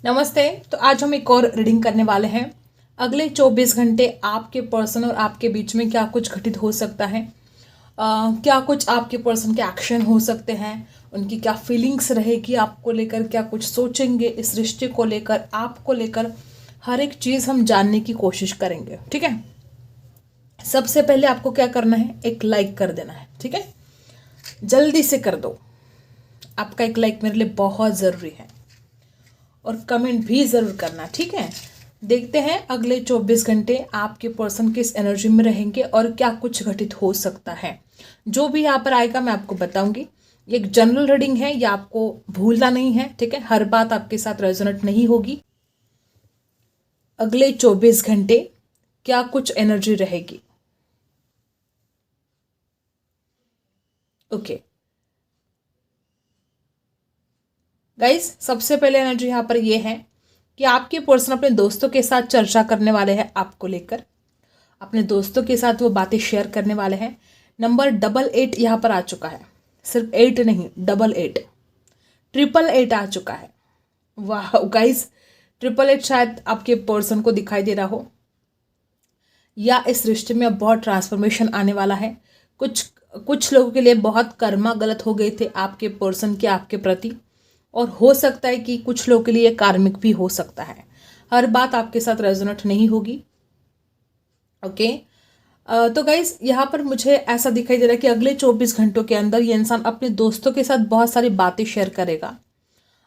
नमस्ते। तो आज हम एक और रीडिंग करने वाले हैं। अगले 24 घंटे आपके पर्सन और आपके बीच में क्या कुछ घटित हो सकता है, क्या कुछ आपके पर्सन के एक्शन हो सकते हैं, उनकी क्या फीलिंग्स रहेगी आपको लेकर, क्या कुछ सोचेंगे इस रिश्ते को लेकर, आपको लेकर, हर एक चीज़ हम जानने की कोशिश करेंगे। ठीक है। सबसे पहले आपको क्या करना है, एक लाइक कर देना है। ठीक है, जल्दी से कर दो। आपका एक लाइक मेरे लिए बहुत ज़रूरी है और कमेंट भी ज़रूर करना। ठीक है। देखते हैं अगले 24 घंटे आपके पर्सन किस एनर्जी में रहेंगे और क्या कुछ घटित हो सकता है। जो भी यहाँ पर आएगा मैं आपको बताऊंगी। ये एक जनरल रीडिंग है, या आपको भूलना नहीं है। ठीक है, हर बात आपके साथ रेजोनेट नहीं होगी। अगले 24 घंटे क्या कुछ एनर्जी रहेगी। ओके गाइस, सबसे पहले एनर्जी यहाँ पर ये है कि आपके पर्सन अपने दोस्तों के साथ चर्चा करने वाले हैं आपको लेकर। अपने दोस्तों के साथ वो बातें शेयर करने वाले हैं। नंबर 88 यहाँ पर आ चुका है। सिर्फ 8 नहीं, 88, 888 आ चुका है। वाह गाइस, 888 शायद आपके पर्सन को दिखाई दे रहा हो, या इस रिश्ते में अब बहुत ट्रांसफॉर्मेशन आने वाला है। कुछ लोगों के लिए बहुत कर्मा गलत हो गए थे आपके पर्सन के आपके प्रति, और हो सकता है कि कुछ लोगों के लिए कार्मिक भी हो सकता है। हर बात आपके साथ रेजोनेट नहीं होगी। ओके तो गाइज यहाँ पर मुझे ऐसा दिखाई दे रहा है कि अगले 24 घंटों के अंदर ये इंसान अपने दोस्तों के साथ बहुत सारी बातें शेयर करेगा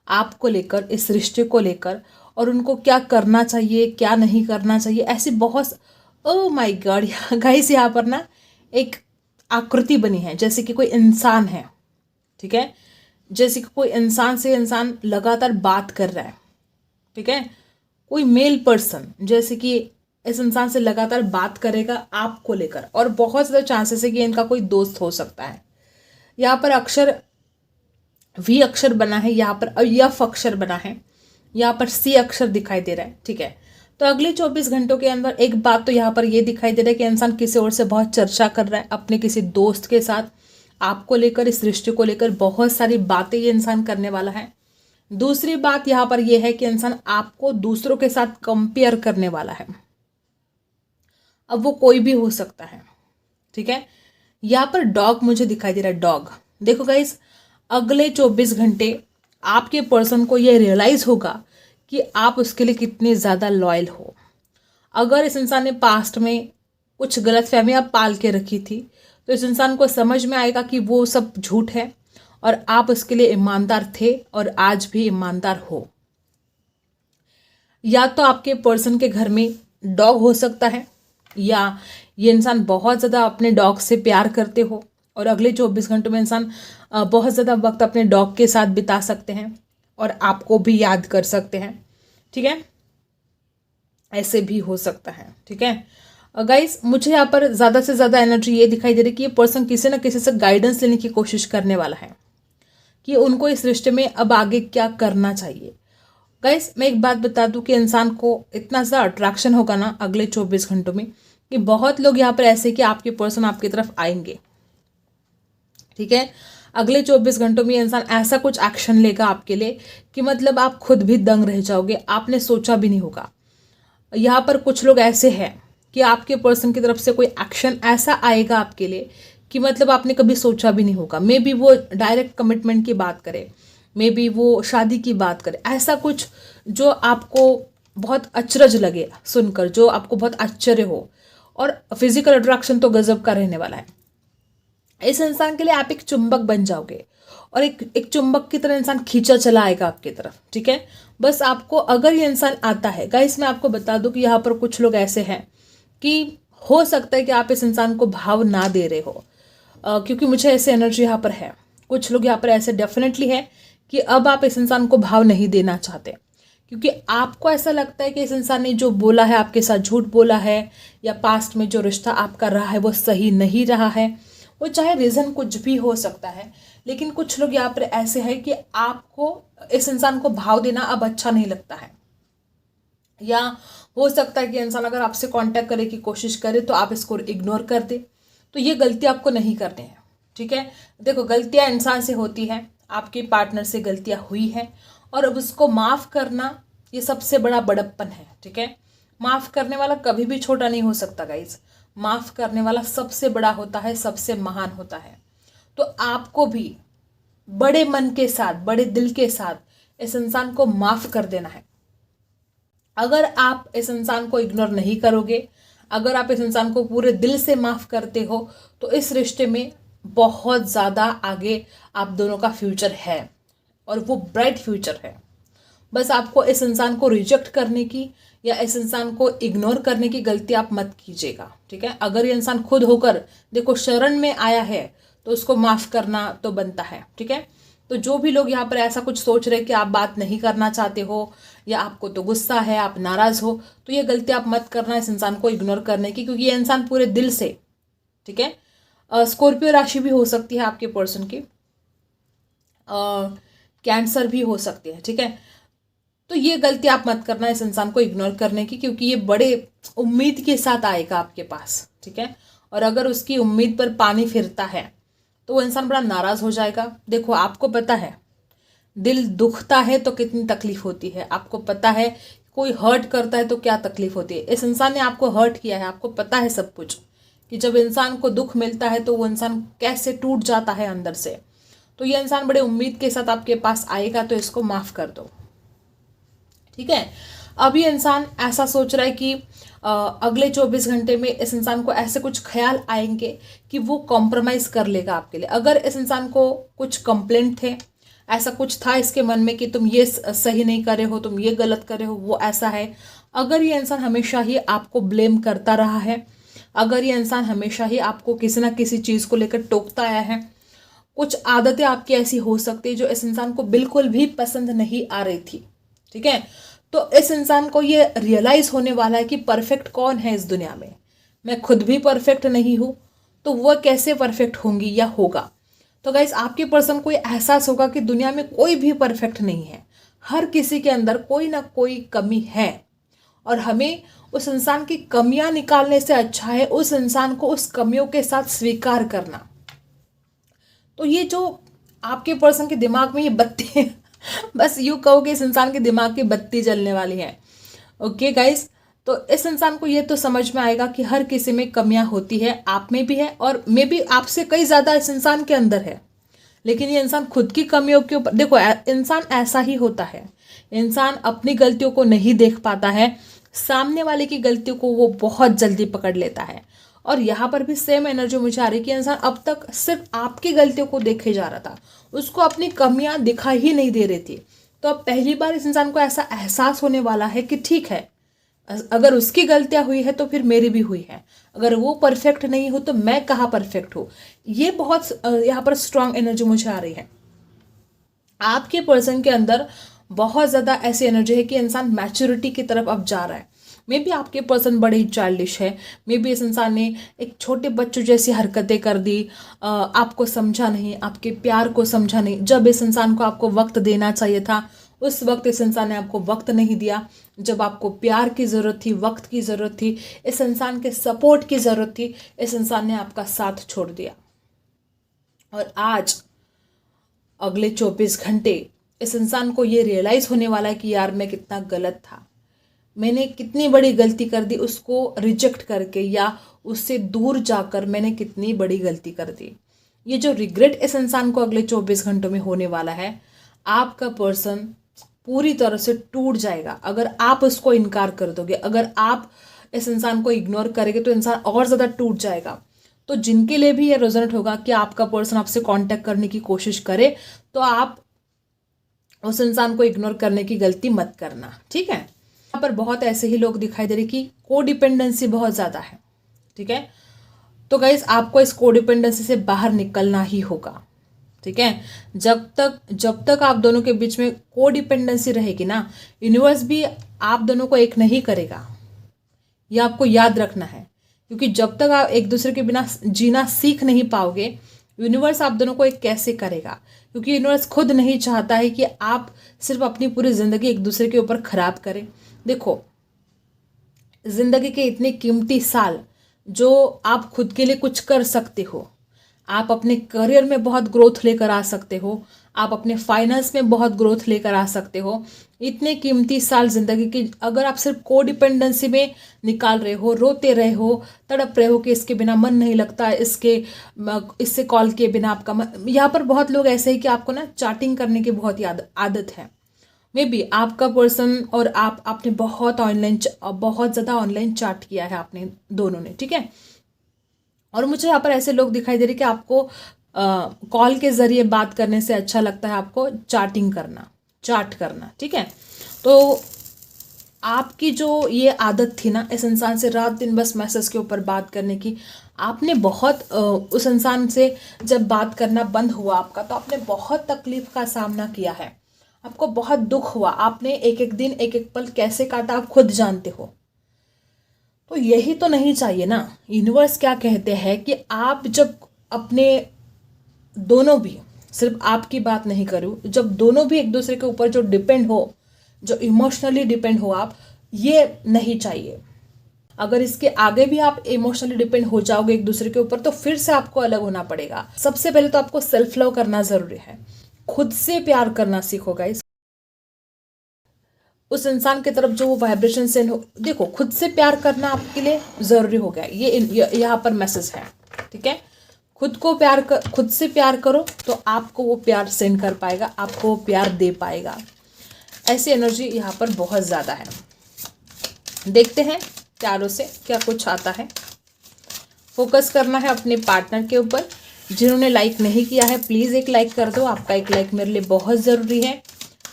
आपको लेकर, इस रिश्ते को लेकर, और उनको क्या करना चाहिए क्या नहीं करना चाहिए, ऐसी बहुत। ओ माय गॉड गाइस, यहाँ पर ना एक आकृति बनी है जैसे कि कोई इंसान है। ठीक है, जैसे कि कोई इंसान से इंसान लगातार बात कर रहा है। ठीक है, कोई मेल पर्सन जैसे कि इस इंसान से लगातार बात करेगा आपको लेकर, और बहुत ज़्यादा चांसेस है कि इनका कोई दोस्त हो सकता है। यहाँ पर अक्षर वी अक्षर बना है, यहाँ पर यफ अक्षर बना है, यहाँ पर सी अक्षर दिखाई दे रहा है। ठीक है, तो अगले 24 घंटों के अंदर एक बात तो यहाँ पर ये दिखाई दे रहा है कि इंसान किसी और से बहुत चर्चा कर रहा है अपने किसी दोस्त के साथ आपको लेकर, इस रिश्ते को लेकर बहुत सारी बातें ये इंसान करने वाला है। दूसरी बात यहाँ पर यह है कि इंसान आपको दूसरों के साथ कंपेयर करने वाला है। अब वो कोई भी हो सकता है। ठीक है, यहाँ पर डॉग मुझे दिखाई दे रहा है। डॉग देखो गाइस, अगले 24 घंटे आपके पर्सन को यह रियलाइज होगा कि आप उसके लिए कितने ज़्यादा लॉयल हो। अगर इस इंसान ने पास्ट में कुछ गलतफहमियां पाल के रखी थी, तो इस इंसान को समझ में आएगा कि वो सब झूठ है और आप उसके लिए ईमानदार थे और आज भी ईमानदार हो। या तो आपके पर्सन के घर में डॉग हो सकता है, या ये इंसान बहुत ज़्यादा अपने डॉग से प्यार करते हो और अगले 24 घंटों में इंसान बहुत ज़्यादा वक्त अपने डॉग के साथ बिता सकते हैं और आपको भी याद कर सकते हैं। ठीक है, ऐसे भी हो सकता है। ठीक है गाइस, मुझे यहाँ पर ज़्यादा से ज़्यादा एनर्जी ये दिखाई दे रही है कि ये पर्सन किसी न किसी से गाइडेंस लेने की कोशिश करने वाला है कि उनको इस रिश्ते में अब आगे क्या करना चाहिए। गाइस, मैं एक बात बता दूं कि इंसान को इतना ज़्यादा अट्रैक्शन होगा ना अगले 24 घंटों में कि बहुत लोग यहाँ पर ऐसे कि आपके पर्सन आपकी तरफ आएंगे। ठीक है, अगले 24 घंटों में इंसान ऐसा कुछ एक्शन लेगा आपके लिए कि मतलब आप खुद भी दंग रह जाओगे, आपने सोचा भी नहीं होगा। यहाँ पर कुछ लोग ऐसे हैं कि आपके पर्सन की तरफ से कोई एक्शन ऐसा आएगा आपके लिए कि मतलब आपने कभी सोचा भी नहीं होगा। मे बी वो डायरेक्ट कमिटमेंट की बात करे, मे बी वो शादी की बात करे, ऐसा कुछ जो आपको बहुत अचरज लगे सुनकर, जो आपको बहुत आश्चर्य हो। और फिजिकल अट्रैक्शन तो गजब का रहने वाला है। इस इंसान के लिए आप एक चुंबक बन जाओगे और एक चुंबक की तरह इंसान खींचा चला आएगा आपकी तरफ। ठीक है, बस आपको अगर ये इंसान आता है, गाइस मैं आपको बता दूं कि यहाँ पर कुछ लोग ऐसे हैं कि हो सकता है कि आप इस इंसान को भाव ना दे रहे हो, क्योंकि मुझे ऐसे एनर्जी यहाँ पर है। कुछ लोग यहाँ पर ऐसे डेफिनेटली है कि अब आप इस इंसान को भाव नहीं देना चाहते, क्योंकि आपको ऐसा लगता है कि इस इंसान ने जो बोला है आपके साथ झूठ बोला है, या पास्ट में जो रिश्ता आपका रहा है वो सही नहीं रहा है। वो चाहे रीज़न कुछ भी हो सकता है, लेकिन कुछ लोग यहाँ पर ऐसे हैं कि आपको इस इंसान को भाव देना अब अच्छा नहीं लगता है। या हो सकता है कि इंसान अगर आपसे कांटेक्ट करने की कोशिश करे तो आप इसको इग्नोर कर दे। तो ये गलती आपको नहीं करनी है। ठीक है, देखो गलतियां इंसान से होती हैं, आपके पार्टनर से गलतियां हुई हैं और अब उसको माफ़ करना ये सबसे बड़ा बड़प्पन है। ठीक है, माफ़ करने वाला कभी भी छोटा नहीं हो सकता गाइज। माफ़ करने वाला सबसे बड़ा होता है, सबसे महान होता है। तो आपको भी बड़े मन के साथ, बड़े दिल के साथ इस इंसान को माफ़ कर देना है। अगर आप इस इंसान को इग्नोर नहीं करोगे, अगर आप इस इंसान को पूरे दिल से माफ़ करते हो, तो इस रिश्ते में बहुत ज़्यादा आगे आप दोनों का फ्यूचर है, और वो ब्राइट फ्यूचर है। बस आपको इस इंसान को रिजेक्ट करने की या इस इंसान को इग्नोर करने की गलती आप मत कीजिएगा। ठीक है, अगर ये इंसान खुद होकर देखो शरण में आया है तो उसको माफ़ करना तो बनता है। ठीक है, तो जो भी लोग यहाँ पर ऐसा कुछ सोच रहे कि आप बात नहीं करना चाहते हो या आपको तो गुस्सा है, आप नाराज़ हो, तो ये गलती आप मत करना इस इंसान को इग्नोर करने की, क्योंकि ये इंसान पूरे दिल से, ठीक है, स्कॉर्पियो राशि भी हो सकती है आपके पर्सन की, कैंसर भी हो सकती है। ठीक है, तो ये गलती आप मत करना इस इंसान को इग्नोर करने की, क्योंकि ये बड़े उम्मीद के साथ आएगा आपके पास। ठीक है, और अगर उसकी उम्मीद पर पानी फिरता है तो वो इंसान बड़ा नाराज़ हो जाएगा। देखो, आपको पता है दिल दुखता है तो कितनी तकलीफ होती है, आपको पता है कोई हर्ट करता है तो क्या तकलीफ होती है। इस इंसान ने आपको हर्ट किया है, आपको पता है सब कुछ, कि जब इंसान को दुख मिलता है तो वो इंसान कैसे टूट जाता है अंदर से। तो ये इंसान बड़े उम्मीद के साथ आपके पास आएगा, तो इसको माफ़ कर दो। ठीक है, अभी इंसान ऐसा सोच रहा है कि अगले 24 घंटे में इस इंसान को ऐसे कुछ ख्याल आएंगे कि वो कॉम्प्रोमाइज़ कर लेगा आपके लिए। अगर इस इंसान को कुछ कंप्लेंट थे, ऐसा कुछ था इसके मन में कि तुम ये सही नहीं करे हो, तुम ये गलत करे हो, वो ऐसा है। अगर ये इंसान हमेशा ही आपको ब्लेम करता रहा है, अगर ये इंसान हमेशा ही आपको किसी ना किसी चीज़ को लेकर टोकता आया है, कुछ आदतें आपकी ऐसी हो सकती है जो इस इंसान को बिल्कुल भी पसंद नहीं आ रही थी। ठीक है, तो इस इंसान को ये रियलाइज़ होने वाला है कि परफेक्ट कौन है इस दुनिया में। मैं खुद भी परफेक्ट नहीं हूँ, तो वह कैसे परफेक्ट होंगी या होगा। तो गाइज, आपके पर्सन को ये एहसास होगा कि दुनिया में कोई भी परफेक्ट नहीं है, हर किसी के अंदर कोई ना कोई कमी है, और हमें उस इंसान की कमियां निकालने से अच्छा है उस इंसान को उस कमियों के साथ स्वीकार करना। तो ये जो आपके पर्सन के दिमाग में ये बत्ती बस यूँ कहो कि इस इंसान के दिमाग की बत्ती जलने वाली है। ओके गाइस, तो इस इंसान को ये तो समझ में आएगा कि हर किसी में कमियां होती है, आप में भी है, और मे भी आपसे कई ज़्यादा इस इंसान के अंदर है। लेकिन ये इंसान खुद की कमियों के ऊपर, देखो इंसान ऐसा ही होता है, इंसान अपनी गलतियों को नहीं देख पाता है, सामने वाले की गलतियों को वो बहुत जल्दी पकड़ लेता है। और यहाँ पर भी सेम एनर्जी मुझे आ रही है कि इंसान अब तक सिर्फ आपकी गलतियों को देखे जा रहा था, उसको अपनी कमियां दिखाई ही नहीं दे रही थी। तो अब पहली बार इस इंसान को ऐसा एहसास होने वाला है कि ठीक है, अगर उसकी गलतियां हुई है तो फिर मेरी भी हुई है, अगर वो परफेक्ट नहीं हो तो मैं कहाँ परफेक्ट हूँ। ये बहुत यहाँ पर स्ट्रांग एनर्जी मुझे आ रही है। आपके पर्सन के अंदर बहुत ज़्यादा ऐसी एनर्जी है कि इंसान मैच्योरिटी की तरफ अब जा रहा है। मे बी आपके पर्सन बड़े ही चाइल्डिश है, मे बी इस इंसान ने एक छोटे बच्चों जैसी हरकतें कर दी, आपको समझा नहीं, आपके प्यार को समझा नहीं। जब इस इंसान को आपको वक्त देना चाहिए था उस वक्त इस इंसान ने आपको वक्त नहीं दिया। जब आपको प्यार की ज़रूरत थी, वक्त की ज़रूरत थी, इस इंसान के सपोर्ट की ज़रूरत थी, इस इंसान ने आपका साथ छोड़ दिया। और आज अगले 24 घंटे इस इंसान को ये रियलाइज़ होने वाला है कि यार मैं कितना गलत था, मैंने कितनी बड़ी गलती कर दी, उसको रिजेक्ट करके या उससे दूर जाकर मैंने कितनी बड़ी गलती कर दी। ये जो रिग्रेट इस इंसान को अगले 24 घंटों में होने वाला है, आपका पर्सन पूरी तरह से टूट जाएगा। अगर आप उसको इनकार कर दोगे, अगर आप इस इंसान को इग्नोर करेंगे तो इंसान और ज़्यादा टूट जाएगा। तो जिनके लिए भी ये रेजोनेट होगा कि आपका पर्सन आपसे कांटेक्ट करने की कोशिश करे, तो आप उस इंसान को इग्नोर करने की गलती मत करना। ठीक है, यहाँ पर बहुत ऐसे ही लोग दिखाई दे रहे कि कोडिपेंडेंसी बहुत ज़्यादा है। ठीक है, तो गाइस आपको इस कोडिपेंडेंसी से बाहर निकलना ही होगा। ठीक है, जब तक आप दोनों के बीच में कोडिपेंडेंसी रहेगी ना, यूनिवर्स भी आप दोनों को एक नहीं करेगा। ये आपको याद रखना है, क्योंकि जब तक आप एक दूसरे के बिना जीना सीख नहीं पाओगे, यूनिवर्स आप दोनों को एक कैसे करेगा। क्योंकि यूनिवर्स खुद नहीं चाहता है कि आप सिर्फ अपनी पूरी ज़िंदगी एक दूसरे के ऊपर ख़राब करें। देखो, ज़िंदगी के इतने कीमती साल जो आप खुद के लिए कुछ कर सकते हो, आप अपने करियर में बहुत ग्रोथ लेकर आ सकते हो, आप अपने फाइनेंस में बहुत ग्रोथ लेकर आ सकते हो। इतने कीमती साल ज़िंदगी की अगर आप सिर्फ को डिपेंडेंसी में निकाल रहे हो, रोते रहे हो, तड़प रहे हो कि इसके बिना मन नहीं लगता, इससे कॉल किए बिना आपका मन, यहाँ पर बहुत लोग ऐसे ही कि आपको ना चैटिंग करने की बहुत ही आदत है। मे बी आपका पर्सन और आपने बहुत ज़्यादा ऑनलाइन चैट किया है आपने दोनों ने, ठीक है। और मुझे यहाँ पर ऐसे लोग दिखाई दे रहे कि आपको कॉल के ज़रिए बात करने से अच्छा लगता है आपको चैट करना, ठीक है। तो आपकी जो ये आदत थी ना इस इंसान से रात दिन बस मैसेज के ऊपर बात करने की, आपने बहुत उस इंसान से जब बात करना बंद हुआ आपका, तो आपने बहुत तकलीफ का सामना किया है, आपको बहुत दुख हुआ, आपने एक एक दिन एक एक पल कैसे काटा आप खुद जानते हो। तो यही तो नहीं चाहिए ना। यूनिवर्स क्या कहते हैं कि आप जब अपने दोनों भी, सिर्फ आपकी बात नहीं करूँ, जब दोनों भी एक दूसरे के ऊपर जो डिपेंड हो, जो इमोशनली डिपेंड हो आप, ये नहीं चाहिए। अगर इसके आगे भी आप इमोशनली डिपेंड हो जाओगे एक दूसरे के ऊपर, तो फिर से आपको अलग होना पड़ेगा। सबसे पहले तो आपको सेल्फ लव करना जरूरी है, खुद से प्यार करना सीखो गाइस। उस इंसान की तरफ जो वो वाइब्रेशन सेंड हो, देखो खुद से प्यार करना आपके लिए जरूरी हो गया। ये यहाँ पर मैसेज है, ठीक है। खुद से प्यार करो तो आपको वो प्यार सेंड कर पाएगा, आपको वो प्यार दे पाएगा। ऐसी एनर्जी यहाँ पर बहुत ज़्यादा है। देखते हैं प्यारों से क्या कुछ आता है। फोकस करना है अपने पार्टनर के ऊपर। जिन्होंने लाइक नहीं किया है प्लीज़ एक लाइक कर दो, आपका एक लाइक मेरे लिए बहुत ज़रूरी है।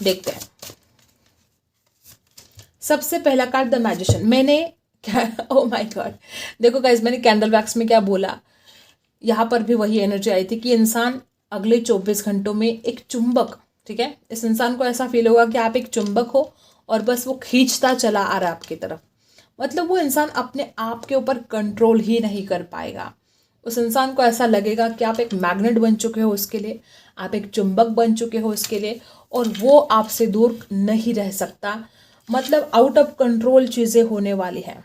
देखते हैं सबसे पहला कार्ड द मैजिशियन। मैंने क्या ओ माय गॉड, देखो गाइस मैंने कैंडल वैक्स में क्या बोला, यहाँ पर भी वही एनर्जी आई थी कि इंसान अगले 24 घंटों में एक चुंबक, ठीक है, इस इंसान को ऐसा फील होगा कि आप एक चुंबक हो और बस वो खींचता चला आ रहा है आपकी तरफ। मतलब वो इंसान अपने आप के ऊपर कंट्रोल ही नहीं कर पाएगा। उस इंसान को ऐसा लगेगा कि आप एक मैग्नेट बन चुके हो उसके लिए, आप एक चुंबक बन चुके हो उसके लिए, और वो आपसे दूर नहीं रह सकता। मतलब आउट ऑफ कंट्रोल चीज़ें होने वाली हैं।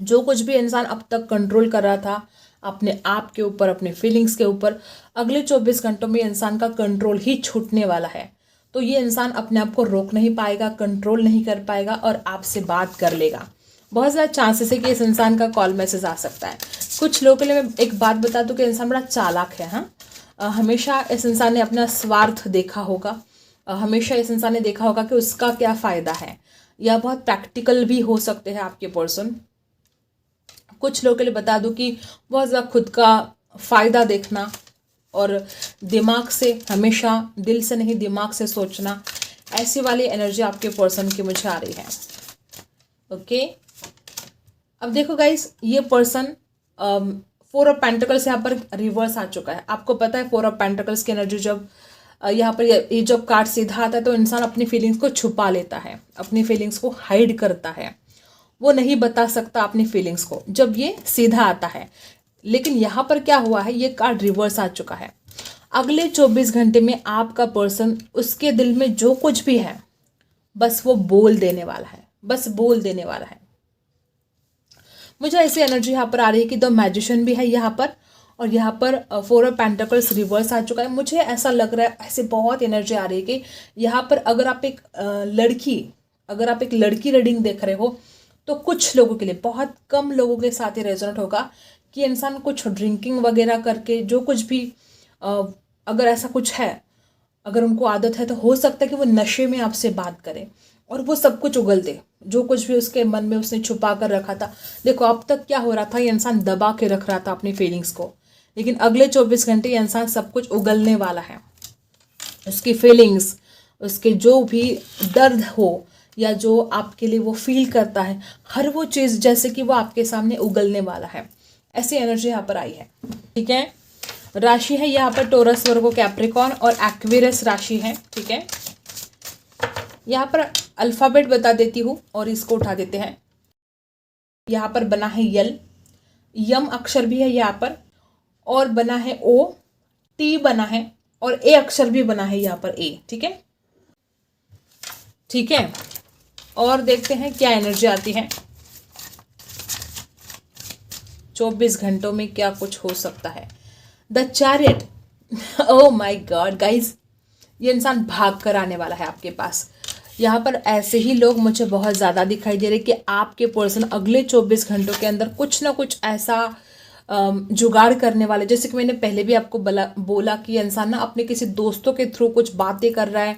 जो कुछ भी इंसान अब तक कंट्रोल कर रहा था अपने आप के ऊपर, अपने फीलिंग्स के ऊपर, अगले 24 घंटों में इंसान का कंट्रोल ही छूटने वाला है। तो ये इंसान अपने आप को रोक नहीं पाएगा, कंट्रोल नहीं कर पाएगा और आपसे बात कर लेगा। बहुत ज़्यादा चांसेस है कि इस इंसान का कॉल मैसेज आ सकता है। कुछ लोगों के लिए मैं एक बात बता दूं कि इंसान बड़ा चालाक है। हाँ, हमेशा इस इंसान ने अपना स्वार्थ देखा होगा, हमेशा इस इंसान ने देखा होगा कि उसका क्या फ़ायदा है, या बहुत प्रैक्टिकल भी हो सकते हैं आपके पर्सन। कुछ लोगों के लिए बता दूं कि बहुत ज़्यादा खुद का फ़ायदा देखना और दिमाग से, हमेशा दिल से नहीं दिमाग से सोचना, ऐसी वाली एनर्जी आपके पर्सन की मुझे आ रही है। ओके, अब देखो गाइस, ये पर्सन 4 ऑफ पेंटिकल्स यहाँ पर रिवर्स आ चुका है। आपको पता है 4 ऑफ पेंटिकल्स की एनर्जी जब यहाँ पर ये जब कार्ड सीधा आता है तो इंसान अपनी फीलिंग्स को छुपा लेता है, अपनी फीलिंग्स को हाइड करता है, वो नहीं बता सकता अपनी फीलिंग्स को जब ये सीधा आता है। लेकिन यहाँ पर क्या हुआ है, ये कार्ड रिवर्स आ चुका है। अगले 24 घंटे में आपका पर्सन, उसके दिल में जो कुछ भी है बस वो बोल देने वाला है, बस बोल देने वाला है। मुझे ऐसी एनर्जी यहाँ पर आ रही है कि द मैजिशियन भी है यहाँ पर, और यहाँ पर 4 ऑफ पेंटिकल्स रिवर्स आ चुका है। मुझे ऐसा लग रहा है, ऐसे बहुत एनर्जी आ रही है कि यहाँ पर अगर आप एक लड़की रीडिंग देख रहे हो तो कुछ लोगों के लिए, बहुत कम लोगों के साथ ही रेजोनेट होगा कि इंसान कुछ ड्रिंकिंग वगैरह करके, जो कुछ भी अगर ऐसा कुछ है, अगर उनको आदत है, तो हो सकता है कि वो नशे में आपसे बात करे और वो सब कुछ उगल दे, जो कुछ भी उसके मन में उसने छुपा कर रखा था। देखो अब तक क्या हो रहा था, ये इंसान दबा के रख रहा था अपनी फीलिंग्स को, लेकिन अगले 24 घंटे ये इंसान सब कुछ उगलने वाला है। उसकी फीलिंग्स, उसके जो भी दर्द हो या जो आपके लिए वो फील करता है, हर वो चीज़ जैसे कि वो आपके सामने उगलने वाला है। ऐसी एनर्जी यहाँ पर आई है, ठीक है। राशि है यहाँ पर टोरस, वर्गो, कैप्रिकॉर्न और एक्वेरियस राशि है, ठीक है। यहाँ पर अल्फ़ाबेट बता देती हूँ और इसको उठा देते हैं। यहाँ पर बना है यल, यम अक्षर भी है यहाँ पर, और बना है ओ, टी बना है, और ए अक्षर भी बना है यहाँ पर ए, ठीक है, ठीक है। और देखते हैं क्या एनर्जी आती है 24 घंटों में, क्या कुछ हो सकता है। The chariot, oh my God guys, ये इंसान भाग कर आने वाला है आपके पास। यहाँ पर ऐसे ही लोग मुझे बहुत ज़्यादा दिखाई दे रहे कि आपके पर्सन अगले 24 घंटों के अंदर कुछ ना कुछ ऐसा जुगाड़ करने वाले। जैसे कि मैंने पहले भी आपको बोला कि इंसान ना अपने किसी दोस्तों के थ्रू कुछ बातें कर रहा है,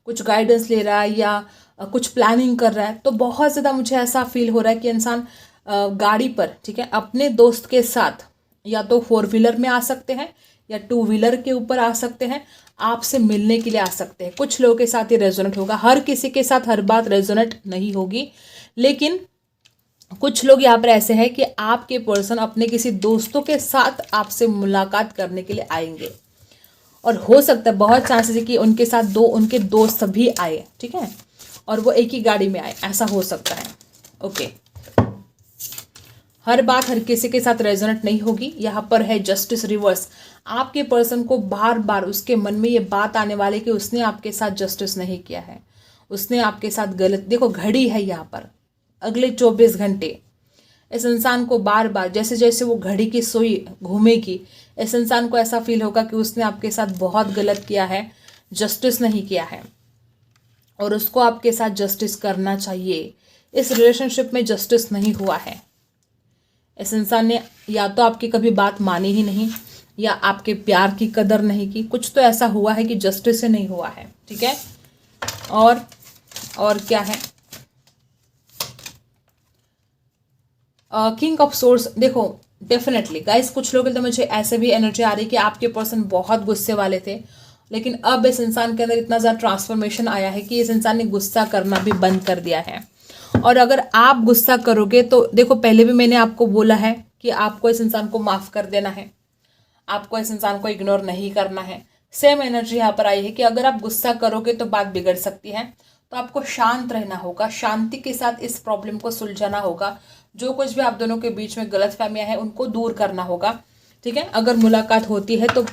कुछ गाइडेंस ले रहा है या कुछ प्लानिंग कर रहा है। तो बहुत ज़्यादा मुझे ऐसा फील हो रहा है कि इंसान गाड़ी पर, ठीक है, अपने दोस्त के साथ या तो 4 व्हीलर में आ सकते हैं या 2 व्हीलर के ऊपर आ सकते हैं, आपसे मिलने के लिए आ सकते हैं। कुछ लोगों के साथ ये रेजोनेट होगा, हर किसी के साथ हर बात रेजोनेट नहीं होगी, लेकिन कुछ लोग यहाँ पर ऐसे हैं कि आपके पर्सन अपने किसी दोस्तों के साथ आपसे मुलाकात करने के लिए आएंगे। और हो सकता है, बहुत चांसेस है कि उनके साथ उनके दोस्त भी आए, ठीक है, और वो एक ही गाड़ी में आए, ऐसा हो सकता है। ओके, हर बात हर किसी के साथ रेजोनेट नहीं होगी। यहाँ पर है जस्टिस रिवर्स। आपके पर्सन को बार बार उसके मन में ये बात आने वाली कि उसने आपके साथ जस्टिस नहीं किया है, उसने आपके साथ गलत। देखो घड़ी है यहाँ पर, अगले 24 घंटे इस इंसान को बार बार, जैसे जैसे वो घड़ी की सुई घूमेगी, इस इंसान को ऐसा फील होगा कि उसने आपके साथ बहुत गलत किया है, जस्टिस नहीं किया है, और उसको आपके साथ जस्टिस करना चाहिए। इस रिलेशनशिप में जस्टिस नहीं हुआ है। इस इंसान ने या तो आपकी कभी बात मानी ही नहीं, या आपके प्यार की कदर नहीं की। कुछ तो ऐसा हुआ है कि जस्टिस से नहीं हुआ है, ठीक है। और क्या है, किंग ऑफ सोर्स। देखो डेफिनेटली गाइस, कुछ लोग तो मुझे ऐसे भी एनर्जी आ रही कि आपके पर्सन बहुत गुस्से वाले थे, लेकिन अब इस इंसान के अंदर इतना ज़्यादा ट्रांसफॉर्मेशन आया है कि इस इंसान ने गुस्सा करना भी बंद कर दिया है। और अगर आप गुस्सा करोगे तो देखो, पहले भी मैंने आपको बोला है कि आपको इस इंसान को माफ़ कर देना है, आपको इस इंसान को इग्नोर नहीं करना है। सेम एनर्जी यहाँ पर आई है कि अगर आप गुस्सा करोगे तो बात बिगड़ सकती है, तो आपको शांत रहना होगा, शांति के साथ इस प्रॉब्लम को सुलझाना होगा। जो कुछ भी आप दोनों के बीच में गलतफहमियां हैं उनको दूर करना होगा, ठीक है। अगर मुलाकात होती है तो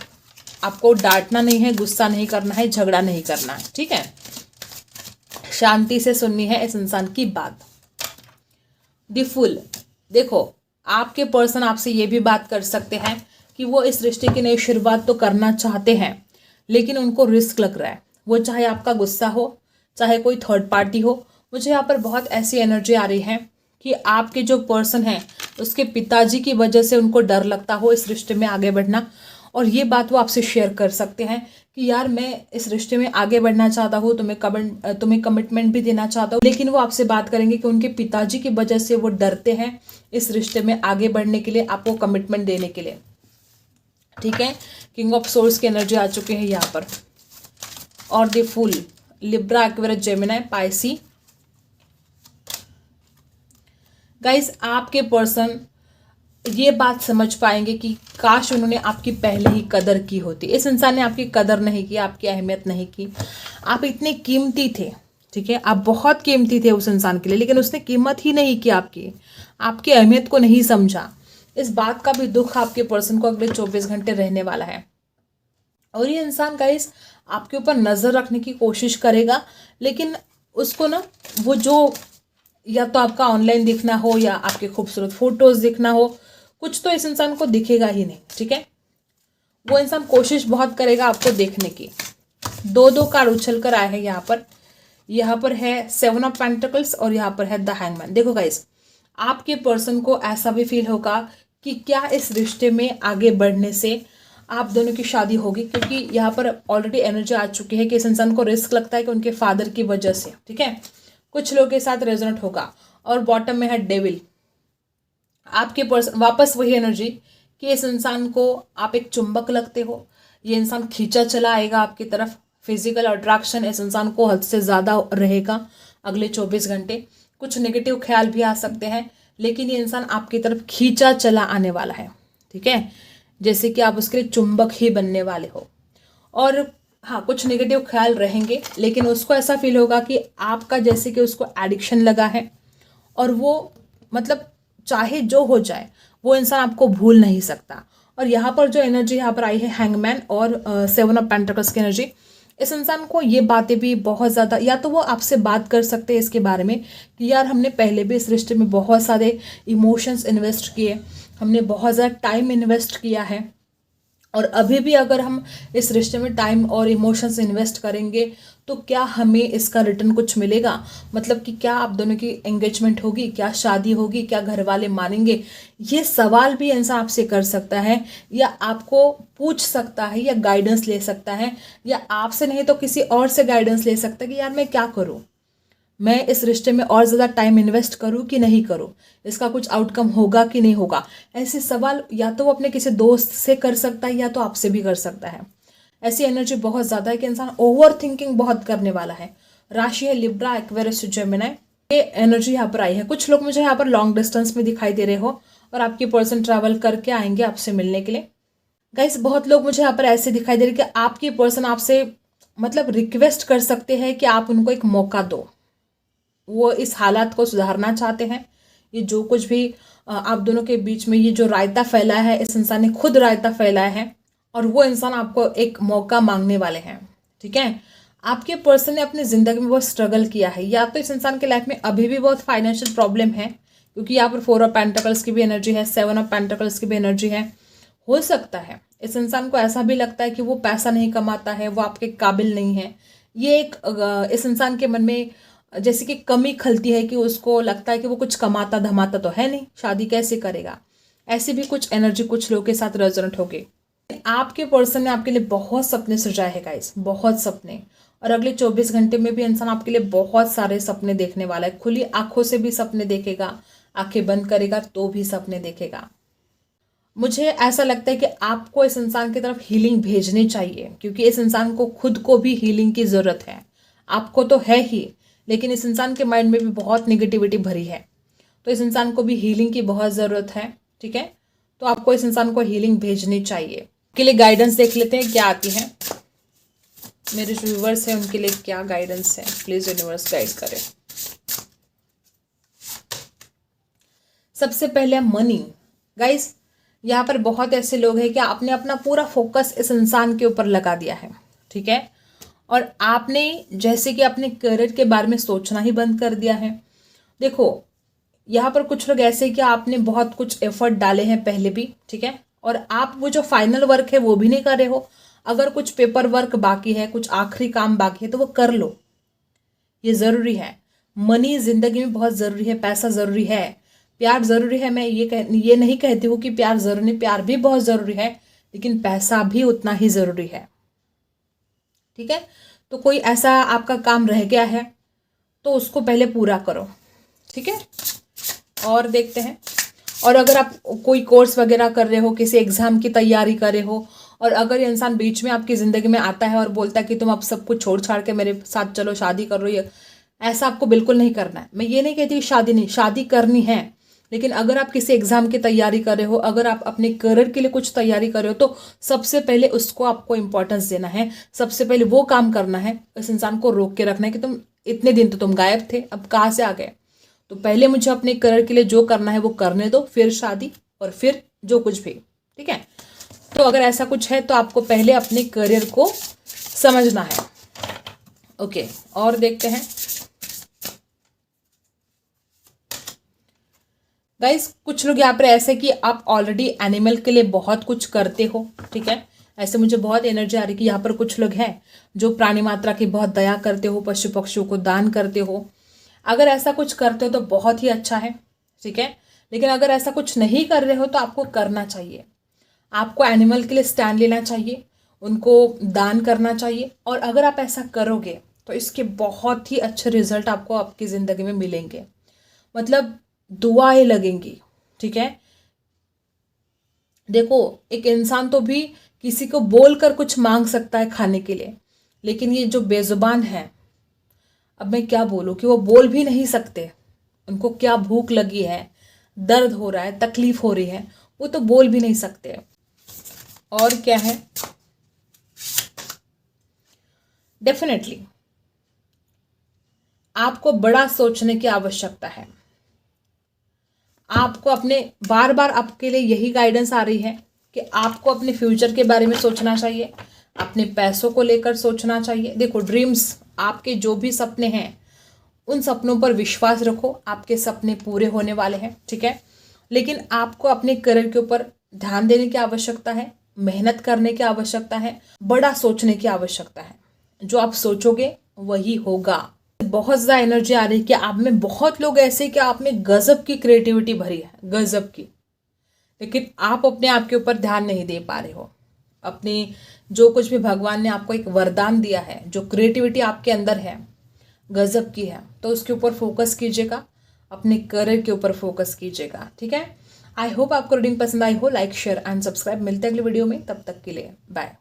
आपको डांटना नहीं है, गुस्सा नहीं करना है, झगड़ा नहीं करना है, ठीक है। शांति से सुननी है इस इंसान की बात। The fool. देखो आपके पर्सन आपसे ये भी बात कर सकते हैं कि वो इस रिश्ते की नई शुरुआत तो करना चाहते हैं, लेकिन उनको रिस्क लग रहा है। वो चाहे आपका गुस्सा हो, चाहे कोई थर्ड पार्टी हो। मुझे यहाँ पर बहुत ऐसी एनर्जी आ रही है कि आपके जो पर्सन है उसके पिताजी की वजह से उनको डर लगता हो इस रिश्ते में आगे बढ़ना, और ये बात वो आपसे शेयर कर सकते हैं कि यार मैं इस रिश्ते में आगे बढ़ना चाहता हूँ, तुम्हें कमिटमेंट भी देना चाहता हूँ, लेकिन वो आपसे बात करेंगे कि उनके पिताजी की वजह से वो डरते हैं इस रिश्ते में आगे बढ़ने के लिए, आपको कमिटमेंट देने के लिए, ठीक है। किंग ऑफ सोर्स की एनर्जी आ चुकी है यहाँ पर। और the fool, Libra, Aquarius, Gemini, Pisces. Guys आपके पर्सन ये बात समझ पाएंगे कि काश उन्होंने आपकी पहले ही कदर की होती। इस इंसान ने आपकी कदर नहीं की, आपकी अहमियत नहीं की। आप इतने कीमती थे, ठीक है, आप बहुत कीमती थे उस इंसान के लिए, लेकिन उसने कीमत ही नहीं की आपकी अहमियत को नहीं समझा। इस बात का भी दुख आपके पर्सन को अगले 24 घंटे रहने वाला है। और ये इंसान गाइस आपके ऊपर नज़र रखने की कोशिश करेगा, लेकिन उसको ना वो जो, या तो आपका ऑनलाइन दिखना हो या आपके खूबसूरत फोटोज़ दिखना हो, कुछ तो इस इंसान को दिखेगा ही नहीं, ठीक है। वो इंसान कोशिश बहुत करेगा आपको देखने की। 2 कार्ड उछल कर आए हैं यहाँ पर है 7 ऑफ पेंटिकल्स और यहाँ पर है द हैंगमैन। देखो गाइस, आपके पर्सन को ऐसा भी फील होगा कि क्या इस रिश्ते में आगे बढ़ने से आप दोनों की शादी होगी, क्योंकि यहाँ पर ऑलरेडी एनर्जी आ चुकी है कि इस इंसान को रिस्क लगता है कि उनके फादर की वजह से, ठीक है, कुछ लोगों के साथ रेजोनेट होगा। और बॉटम में है डेविल। आपके पर्सन, वापस वही एनर्जी कि इस इंसान को आप एक चुंबक लगते हो, ये इंसान खींचा चला आएगा आपकी तरफ। फिजिकल अट्रैक्शन इस इंसान को हद से ज़्यादा रहेगा अगले 24 घंटे। कुछ नेगेटिव ख्याल भी आ सकते हैं, लेकिन ये इंसान आपकी तरफ खींचा चला आने वाला है, ठीक है, जैसे कि आप उसके लिए चुंबक ही बनने वाले हो। और हाँ, कुछ नेगेटिव ख्याल रहेंगे, लेकिन उसको ऐसा फील होगा कि आपका जैसे कि उसको एडिक्शन लगा है, और वो मतलब चाहे जो हो जाए वो इंसान आपको भूल नहीं सकता। और यहाँ पर जो एनर्जी यहाँ पर आई है हैंगमैन और 7 ऑफ पेंटिकल्स की एनर्जी, इस इंसान को ये बातें भी बहुत ज़्यादा, या तो वो आपसे बात कर सकते हैं इसके बारे में कि यार हमने पहले भी इस रिश्ते में बहुत सारे इमोशंस इन्वेस्ट किए, हमने बहुत ज़्यादा टाइम इन्वेस्ट किया है, और अभी भी अगर हम इस रिश्ते में टाइम और इमोशंस इन्वेस्ट करेंगे तो क्या हमें इसका रिटर्न कुछ मिलेगा? मतलब कि क्या आप दोनों की एंगेजमेंट होगी, क्या शादी होगी, क्या घर वाले मानेंगे? ये सवाल भी इंसान आपसे कर सकता है, या आपको पूछ सकता है, या गाइडेंस ले सकता है, या आपसे नहीं तो किसी और से गाइडेंस ले सकता है कि यार मैं क्या करूँ, मैं इस रिश्ते में और ज़्यादा टाइम इन्वेस्ट करूँ कि नहीं करूँ, इसका कुछ आउटकम होगा कि नहीं होगा। ऐसे सवाल या तो वो अपने किसी दोस्त से कर सकता है या तो आपसे भी कर सकता है। ऐसी एनर्जी बहुत ज़्यादा है कि इंसान ओवर थिंकिंग बहुत करने वाला है। राशि है लिब्रा, एक्वेरियस, जेमिनी। ये एनर्जी यहाँ पर आई है। कुछ लोग मुझे यहाँ पर लॉन्ग डिस्टेंस में दिखाई दे रहे हो और आपकी पर्सन ट्रैवल करके आएंगे आपसे मिलने के लिए। गाइस बहुत लोग मुझे यहाँ पर ऐसे दिखाई दे रहे कि आपकी पर्सन आपसे मतलब रिक्वेस्ट कर सकते हैं कि आप उनको एक मौका दो। वो इस हालात को सुधारना चाहते हैं। ये जो कुछ भी आप दोनों के बीच में ये जो रायता फैला है, इस इंसान ने खुद रायता फैलाया है और वो इंसान आपको एक मौका मांगने वाले हैं। ठीक है, आपके पर्सन ने अपनी ज़िंदगी में बहुत स्ट्रगल किया है, या तो इस इंसान के लाइफ में अभी भी बहुत फाइनेंशियल प्रॉब्लम है, क्योंकि यहाँ पर 4 ऑफ पेंटिकल्स की भी एनर्जी है, 7 ऑफ पेंटिकल्स की भी एनर्जी है। हो सकता है इस इंसान को ऐसा भी लगता है कि वो पैसा नहीं कमाता है, वो आपके काबिल नहीं है। ये एक इस इंसान के मन में जैसे कि कमी खलती है कि उसको लगता है कि वो कुछ कमाता धमाता तो है नहीं, शादी कैसे करेगा। ऐसी भी कुछ एनर्जी कुछ लोगों के साथ रेजोनेट होगी। आपके पर्सन ने आपके लिए बहुत सपने सजाए हैं गाइस, बहुत सपने, और अगले 24 घंटे में भी इंसान आपके लिए बहुत सारे सपने देखने वाला है। खुली आंखों से भी सपने देखेगा, आंखें बंद करेगा तो भी सपने देखेगा। मुझे ऐसा लगता है कि आपको इस इंसान की तरफ हीलिंग भेजनी चाहिए, क्योंकि इस इंसान को खुद को भी हीलिंग की ज़रूरत है। आपको तो है ही, लेकिन इस इंसान के माइंड में भी बहुत निगेटिविटी भरी है, तो इस इंसान को भी हीलिंग की बहुत ज़रूरत है। ठीक है, तो आपको इस इंसान को हीलिंग भेजनी चाहिए। के लिए गाइडेंस देख लेते हैं क्या आती है। मेरे जो व्यूवर्स हैं उनके लिए क्या गाइडेंस है, प्लीज़ यूनिवर्स गाइड करें। सबसे पहले मनी। गाइस यहाँ पर बहुत ऐसे लोग हैं कि आपने अपना पूरा फोकस इस इंसान के ऊपर लगा दिया है। ठीक है, और आपने जैसे कि अपने करियर के बारे में सोचना ही बंद कर दिया है। देखो यहाँ पर कुछ लोग ऐसे कि आपने बहुत कुछ एफर्ट डाले हैं पहले भी, ठीक है, और आप वो जो फाइनल वर्क है वो भी नहीं कर रहे हो। अगर कुछ पेपर वर्क बाकी है, कुछ आखिरी काम बाकी है तो वो कर लो, ये ज़रूरी है। मनी ज़िंदगी में बहुत ज़रूरी है, पैसा ज़रूरी है, प्यार ज़रूरी है। मैं ये नहीं कहती हूँ कि प्यार ज़रूरी नहीं, प्यार भी बहुत ज़रूरी है, लेकिन पैसा भी उतना ही ज़रूरी है। ठीक है, तो कोई ऐसा आपका काम रह गया है तो उसको पहले पूरा करो। ठीक है, और देखते हैं। और अगर आप कोई कोर्स वगैरह कर रहे हो, किसी एग्ज़ाम की तैयारी कर रहे हो, और अगर ये इंसान बीच में आपकी ज़िंदगी में आता है और बोलता है कि तुम अब सब कुछ छोड़ छाड़ के मेरे साथ चलो, शादी कर लो, ये ऐसा आपको बिल्कुल नहीं करना है। मैं ये नहीं कहती कि शादी नहीं, शादी करनी है, लेकिन अगर आप किसी एग्ज़ाम की तैयारी कर रहे हो, अगर आप अपने करियर के लिए कुछ तैयारी कर रहे हो, तो सबसे पहले उसको आपको इम्पोर्टेंस देना है। सबसे पहले वो काम करना है, इस इंसान को रोक के रखना है कि तुम इतने दिन तो तुम गायब थे, अब कहाँ से आ गए। तो पहले मुझे अपने करियर के लिए जो करना है वो करने दो, फिर शादी और फिर जो कुछ भी। ठीक है, तो अगर ऐसा कुछ है तो आपको पहले अपने करियर को समझना है। ओके, और देखते हैं गाइस। कुछ लोग यहाँ पर ऐसे कि आप ऑलरेडी एनिमल के लिए बहुत कुछ करते हो। ठीक है, ऐसे मुझे बहुत एनर्जी आ रही कि यहाँ पर कुछ लोग हैं जो प्राणी मात्रा की बहुत दया करते हो, पशु पक्षियों को दान करते हो। अगर ऐसा कुछ करते हो तो बहुत ही अच्छा है। ठीक है, लेकिन अगर ऐसा कुछ नहीं कर रहे हो तो आपको करना चाहिए। आपको एनिमल के लिए स्टैंड लेना चाहिए, उनको दान करना चाहिए, और अगर आप ऐसा करोगे तो इसके बहुत ही अच्छे रिजल्ट आपको आपकी ज़िंदगी में मिलेंगे, मतलब दुआएं लगेंगी। ठीक है, देखो एक इंसान तो भी किसी को बोलकर कुछ मांग सकता है खाने के लिए, लेकिन ये जो बेजुबान है, अब मैं क्या बोलूँ कि वो बोल भी नहीं सकते। उनको क्या भूख लगी है, दर्द हो रहा है, तकलीफ हो रही है, वो तो बोल भी नहीं सकते। और क्या है, डेफिनेटली आपको बड़ा सोचने की आवश्यकता है। आपको अपने बार बार आपके लिए यही गाइडेंस आ रही है कि आपको अपने फ्यूचर के बारे में सोचना चाहिए, अपने पैसों को लेकर सोचना चाहिए। देखो ड्रीम्स, आपके जो भी सपने हैं उन सपनों पर विश्वास रखो, आपके सपने पूरे होने वाले हैं। ठीक है, लेकिन आपको अपने करियर के ऊपर ध्यान देने की आवश्यकता है, मेहनत करने की आवश्यकता है, बड़ा सोचने की आवश्यकता है। जो आप सोचोगे वही होगा। बहुत ज़्यादा एनर्जी आ रही है कि आप में बहुत लोग ऐसे कि आप में गजब की क्रिएटिविटी भरी है, गजब की, लेकिन आप अपने आप के ऊपर ध्यान नहीं दे पा रहे हो। अपनी जो कुछ भी भगवान ने आपको एक वरदान दिया है, जो क्रिएटिविटी आपके अंदर है, गजब की है, तो उसके ऊपर फोकस कीजिएगा, अपने करियर के ऊपर फोकस कीजिएगा। ठीक है। आई होप आपको रीडिंग पसंद आई हो। Like share and subscribe. मिलते हैं अगली वीडियो में, तब तक के लिए बाय।